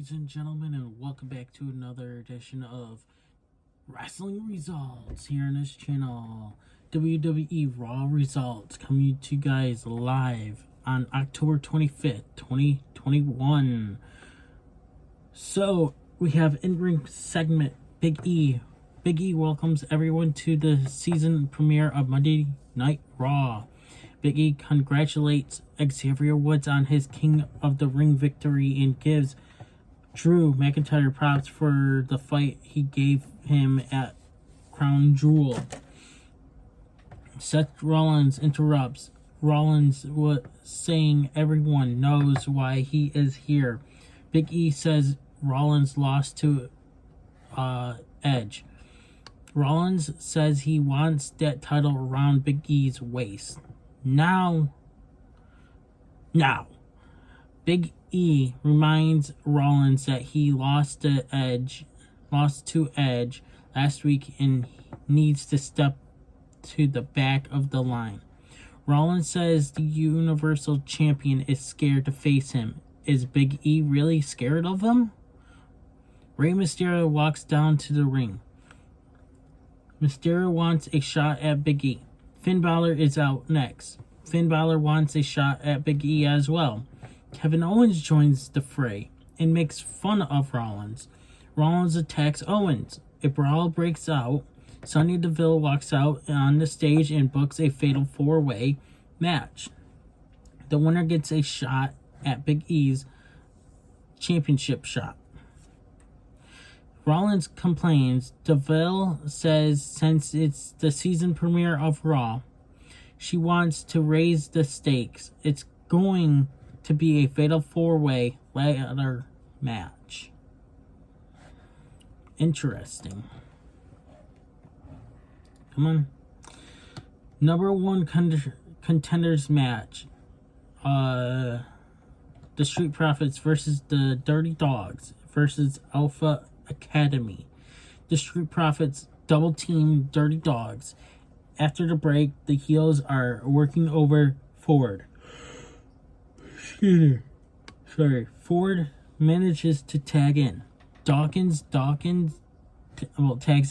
ladies and gentlemen, and welcome back to another edition of Wrestling Results here on this channel. WWE Raw Results coming to you guys live on October 25th, 2021. So, we have in-ring segment Big E. Big E welcomes everyone to the season premiere of Monday Night Raw. Big E congratulates Xavier Woods on his King of the Ring victory and gives Drew McIntyre props for the fight he gave him at Crown Jewel. Seth Rollins interrupts. Rollins was saying everyone knows why he is here. Big E says Rollins lost to Edge. Rollins says he wants that title around Big E's waist. Now, Big E reminds Rollins that he lost to Edge last week and needs to step to the back of the line. Rollins says the Universal Champion is scared to face him. Is Big E really scared of him? Rey Mysterio walks down to the ring. Mysterio wants a shot at Big E. Finn Balor is out next. Finn Balor wants a shot at Big E as well. Kevin Owens joins the fray and makes fun of Rollins. Rollins attacks Owens. A brawl breaks out. Sonya Deville walks out on the stage and books a fatal four-way match. The winner gets a shot at Big E's championship shot. Rollins complains. Deville says since it's the season premiere of Raw, she wants to raise the stakes. It's going to be a fatal four-way ladder match. Interesting. Come on. Number one contenders match. The Street Profits versus the Dirty Dogs versus Alpha Academy. The Street Profits double team Dirty Dogs. After the break, the heels are working over Ford. Ford manages to tag in. Dawkins tags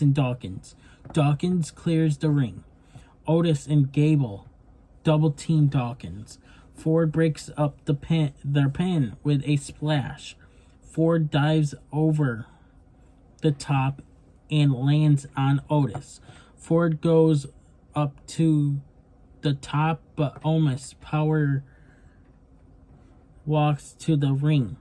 in Dawkins. Dawkins clears the ring. Otis and Gable double team Dawkins. Ford breaks up their pin with a splash. Ford dives over the top and lands on Otis. Ford goes up to the top, but almost power walks to the ring.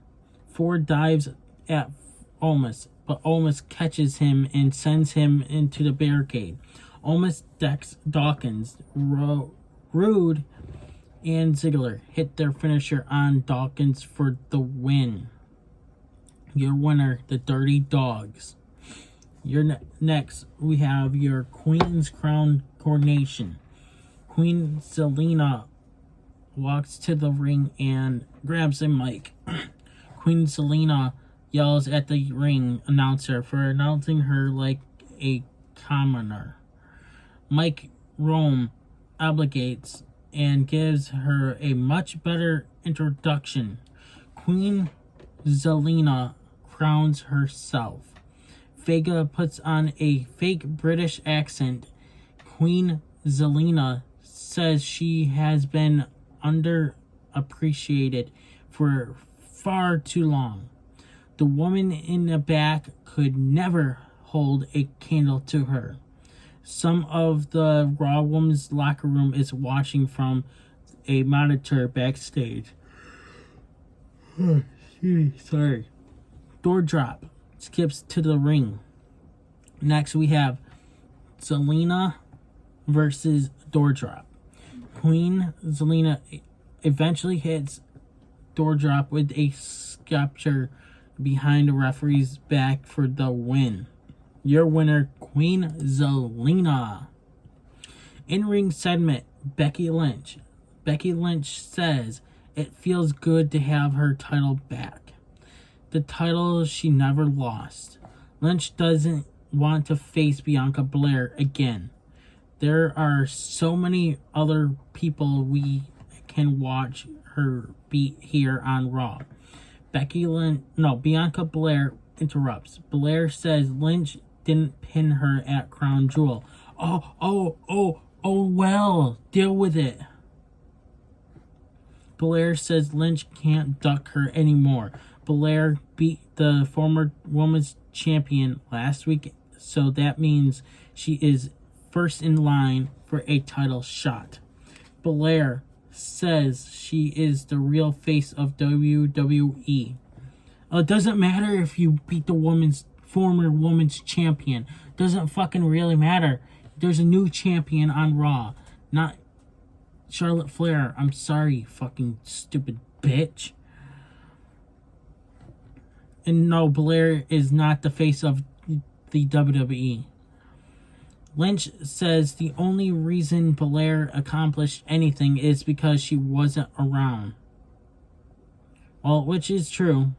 Ford dives at Almost, but almost catches him and sends him into the barricade. Almost decks Dawkins. Rude and Ziggler hit their finisher on Dawkins for the win. Your winner, the Dirty Dogs. Next, we have your Queen's Crown coronation. Queen Zelina walks to the ring and grabs a mic. Queen Zelina yells at the ring announcer for announcing her like a commoner. Mike Rome obligates and gives her a much better introduction. Queen Zelina crowns herself. Vega puts on a fake British accent. Queen Zelina says she has been underappreciated for far too long. The woman in the back could never hold a candle to her. Some of the Raw Women's locker room is watching from a monitor backstage. Sorry. Door drop. Skips to the ring. Next we have Zelina versus Door drop. Queen Zelina eventually hits Door drop with a sculpture behind the referee's back for the win. Your winner, Queen Zelina. In-ring segment, Becky Lynch. Becky Lynch says it feels good to have her title back. The title she never lost. Lynch doesn't want to face Bianca Belair again. There are so many other people we can watch her beat here on Raw. Bianca Belair interrupts. Belair says Lynch didn't pin her at Crown Jewel. Oh, well, deal with it. Belair says Lynch can't duck her anymore. Belair beat the former women's champion last week, so that means she is first in line for a title shot. Belair says she is the real face of WWE. It doesn't matter if you beat the former women's champion. Doesn't fucking really matter. There's a new champion on Raw, not Charlotte Flair. I'm sorry, fucking stupid bitch. And no, Belair is not the face of the WWE. Lynch says the only reason Belair accomplished anything is because she wasn't around. Well, which is true.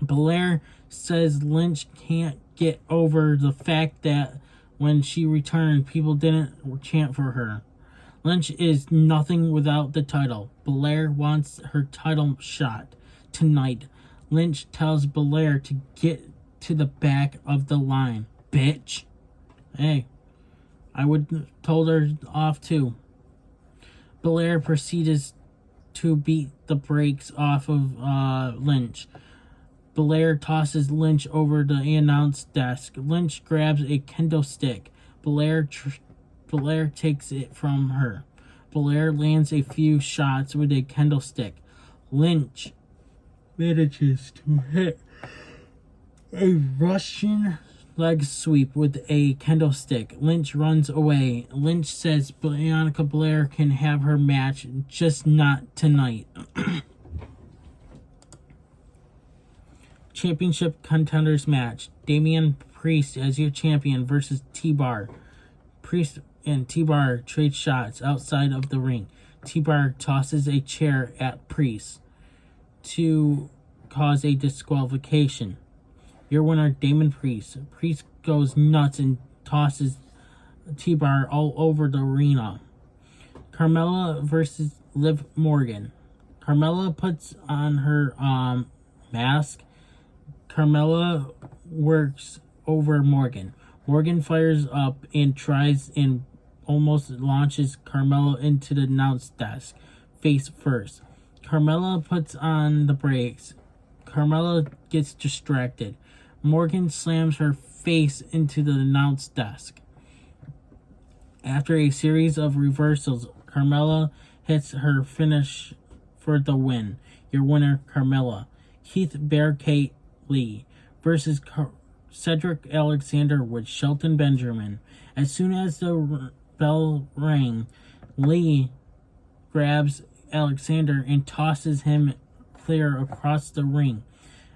Belair says Lynch can't get over the fact that when she returned, people didn't chant for her. Lynch is nothing without the title. Belair wants her title shot tonight. Lynch tells Belair to get to the back of the line. Bitch. Hey, I would have told her off too. Belair proceeds to beat the brakes off of Lynch. Belair tosses Lynch over the announce desk. Lynch grabs a kendo stick. Belair takes it from her. Belair lands a few shots with a kendo stick. Lynch manages to hit a Russian leg sweep with a kendo stick. Lynch runs away. Lynch says Bianca Belair can have her match, just not tonight. Championship contenders match. Damian Priest as your champion versus T-Bar. Priest and T-Bar trade shots outside of the ring. T-Bar tosses a chair at Priest to cause a disqualification. Your winner, Damon Priest. Priest goes nuts and tosses T-Bar all over the arena. Carmella versus Liv Morgan. Carmella puts on her mask. Carmella works over Morgan. Morgan fires up and tries and almost launches Carmella into the announce desk, face first. Carmella puts on the brakes. Carmella gets distracted. Morgan slams her face into the announce desk. After a series of reversals, Carmella hits her finish for the win. Your winner, Carmella. Keith Barricade Lee versus Cedric Alexander with Shelton Benjamin. As soon as the bell rang, Lee grabs Alexander and tosses him clear across the ring.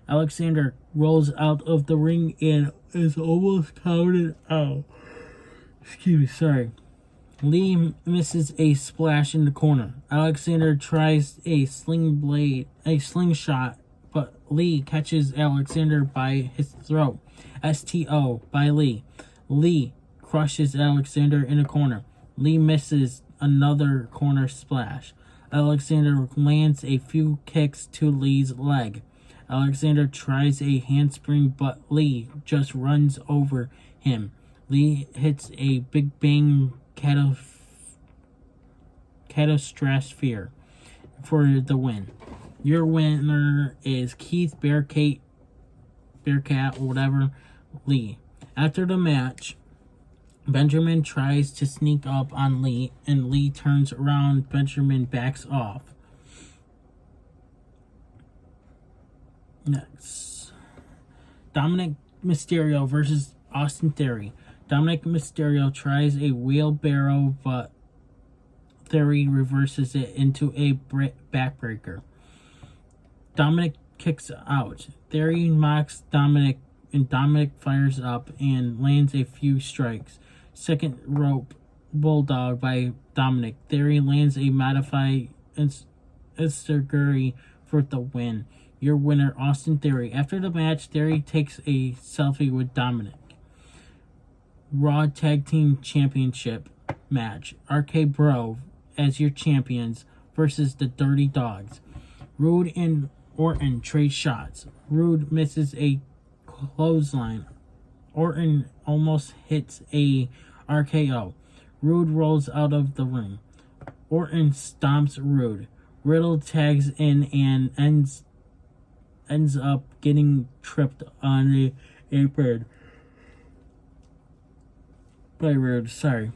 Alexander rolls out of the ring and is almost counted out. Lee misses a splash in the corner. Alexander tries a slingshot, but Lee catches Alexander by his throat. STO by Lee. Lee crushes Alexander in a corner. Lee misses another corner splash. Alexander lands a few kicks to Lee's leg. Alexander tries a handspring, but Lee just runs over him. Lee hits a Big Bang Catastraphe for the win. Your winner is Keith Bearcat or whatever, Lee. After the match, Benjamin tries to sneak up on Lee, and Lee turns around. Benjamin backs off. Next, Dominic Mysterio versus Austin Theory. Dominic Mysterio tries a wheelbarrow, but Theory reverses it into a backbreaker. Dominic kicks out. Theory mocks Dominic, and Dominic fires up and lands a few strikes. Second rope bulldog by Dominic. Theory lands a modified Enziguri for the win. Your winner, Austin Theory. After the match, Theory takes a selfie with Dominic. Raw Tag Team Championship match. RK Bro as your champions versus the Dirty Dogs. Rude and Orton trade shots. Rude misses a clothesline. Orton almost hits a RKO. Rude rolls out of the ring. Orton stomps Rude. Riddle tags in and ends up getting tripped on the apron by Rude. Sorry.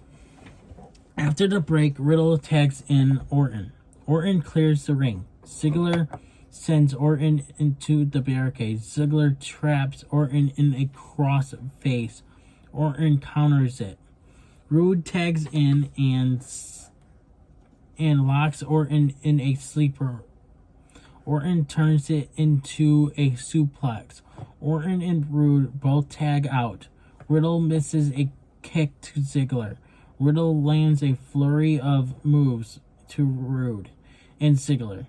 After the break, Riddle tags in Orton. Orton clears the ring. Ziggler sends Orton into the barricade. Ziggler traps Orton in a cross face. Orton counters it. Rude tags in and locks Orton in a sleeper. Orton turns it into a suplex. Orton and Rude both tag out. Riddle misses a kick to Ziggler. Riddle lands a flurry of moves to Rude and Ziggler.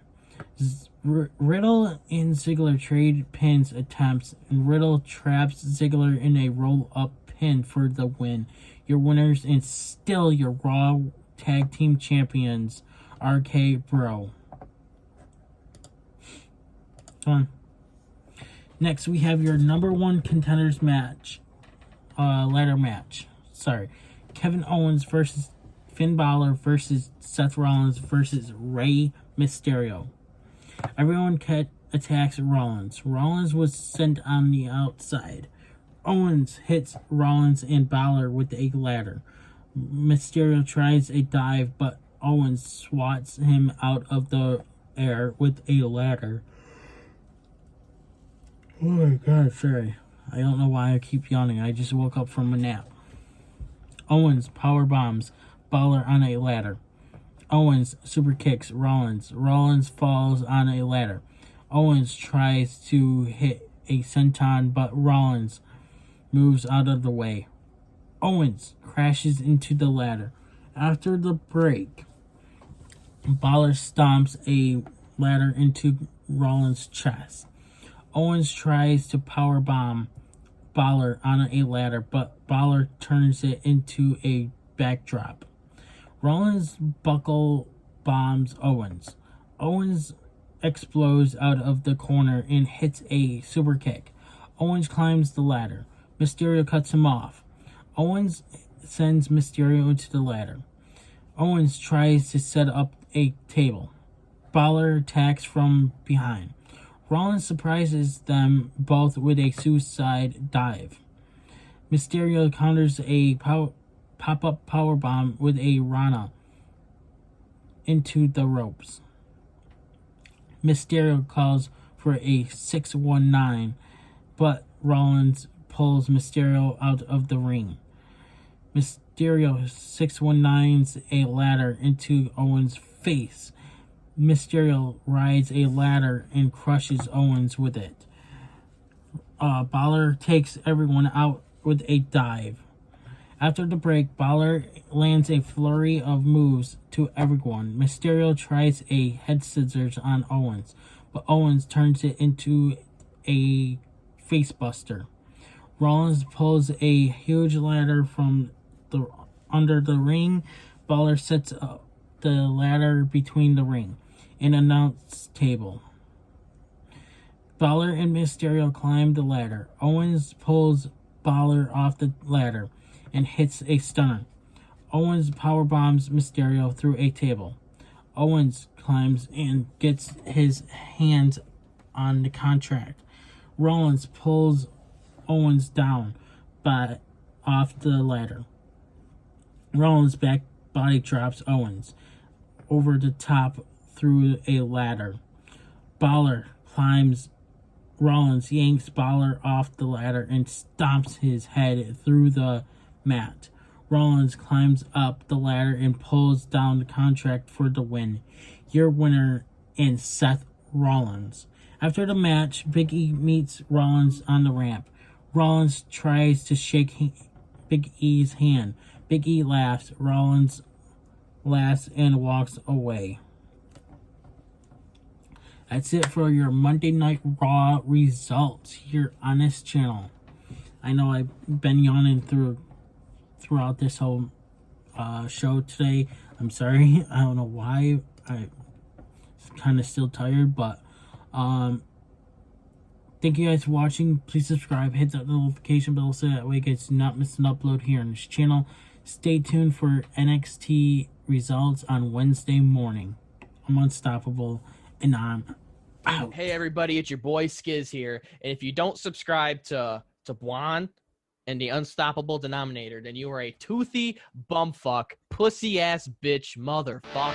Riddle and Ziggler trade pins attempts, and Riddle traps Ziggler in a roll-up pin for the win. Your winners and still your Raw Tag Team Champions, RK Bro. Come on. Next, we have your number one contenders match, ladder match. Kevin Owens versus Finn Balor versus Seth Rollins versus Rey Mysterio. Everyone attacks Rollins. Rollins was sent on the outside. Owens hits Rollins and Balor with a ladder. Mysterio tries a dive, but Owens swats him out of the air with a ladder. Oh my god, sorry. I don't know why I keep yawning. I just woke up from a nap. Owens power bombs Balor on a ladder. Owens super kicks Rollins. Rollins falls on a ladder. Owens tries to hit a senton, but Rollins moves out of the way. Owens crashes into the ladder. After the break, Balor stomps a ladder into Rollins' chest. Owens tries to powerbomb Balor on a ladder, but Balor turns it into a backdrop. Rollins buckle bombs Owens. Owens explodes out of the corner and hits a super kick. Owens climbs the ladder. Mysterio cuts him off. Owens sends Mysterio into the ladder. Owens tries to set up a table. Balor attacks from behind. Rollins surprises them both with a suicide dive. Mysterio counters a pop-up powerbomb with a Rana into the ropes. Mysterio calls for a 619, but Rollins pulls Mysterio out of the ring. Mysterio 619s a ladder into Owens' face. Mysterio rides a ladder and crushes Owens with it. Balor takes everyone out with a dive. After the break, Balor lands a flurry of moves to everyone. Mysterio tries a head scissors on Owens, but Owens turns it into a facebuster. Rollins pulls a huge ladder from under the ring. Balor sets up the ladder between the ring and announce table. Balor and Mysterio climb the ladder. Owens pulls Balor off the ladder and hits a stunner. Owens powerbombs Mysterio through a table. Owens climbs and gets his hands on the contract. Rollins pulls Owens down off the ladder. Rollins back body drops Owens over the top through a ladder. Balor climbs. Rollins yanks Balor off the ladder and stomps his head through the mat. Rollins climbs up the ladder and pulls down the contract for the win. Your winner is Seth Rollins. After the match, Big E meets Rollins on the ramp. Rollins tries to shake Big E's hand. Big E laughs. Rollins laughs and walks away. That's it for your Monday Night Raw results here on this channel. I know I've been yawning throughout this whole show today. I'm sorry. I don't know why. kind of still tired, but thank you guys for watching. Please subscribe, hit that notification bell so that way you guys do not miss an upload here on this channel. Stay tuned for NXT results on Wednesday morning. I'm unstoppable, and I'm out. Hey everybody, it's your boy Skiz here. And if you don't subscribe to Blonde and the Unstoppable Denominator, then you are a toothy bumfuck, pussy ass bitch motherfucker.